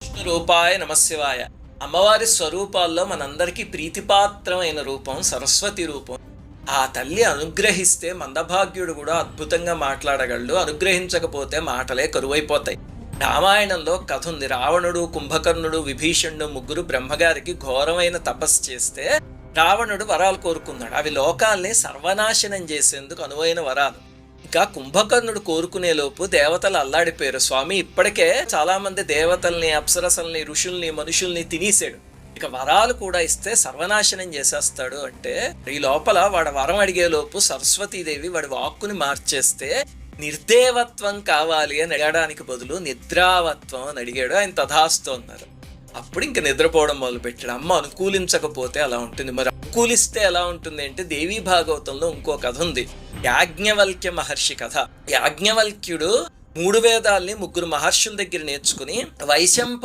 విష్ణు రూపాయ నమశివాయ. అమ్మవారి స్వరూపాల్లో మనందరికీ ప్రీతిపాత్రమైన రూపం సరస్వతి రూపం. ఆ తల్లి అనుగ్రహిస్తే మందభాగ్యుడు కూడా అద్భుతంగా మాట్లాడగలడు, అనుగ్రహించకపోతే మాటలే కరువైపోతాయి. రామాయణంలో కథ ఉంది. రావణుడు, కుంభకర్ణుడు, విభీషణుడు ముగ్గురు బ్రహ్మగారికి ఘోరమైన తపస్సు చేస్తే రావణుడు వరాలు కోరుకున్నాడు. అవి లోకాల్ని సర్వనాశనం చేసేందుకు అనువైన వరాలు. ఇంకా కుంభకర్ణుడు కోరుకునే లోపు దేవతలు అల్లాడిపోయారు. స్వామి ఇప్పటికే చాలా మంది దేవతల్ని, అప్సరసల్ని, ఋషుల్ని, మనుషుల్ని తినేసాడు, ఇక వరాలు కూడా ఇస్తే సర్వనాశనం చేసేస్తాడు అంటే, ఈ లోపల వాడు వరం అడిగే లోపు సరస్వతీదేవి వాడి వాక్కుని మార్చేస్తే నిర్దేవత్వం కావాలి అని అడగడానికి బదులు నిద్రావత్వం అని అడిగాడు. ఆయన తథాస్తు అన్నారు. అప్పుడు ఇంక నిద్రపోవడం మొదలుపెట్టాడు. అమ్మ అనుకూలించకపోతే అలా ఉంటుంది. మరి అనుకూలిస్తే ఎలా ఉంటుంది అంటే, దేవీ భాగవతంలో ఇంకో కథ ఉంది, యాజ్ఞవల్క్య మహర్షి కథ. యాజ్ఞవల్క్యుడు 3 వేదాల్ని 3 మహర్షుల దగ్గర నేర్చుకుని వైశంప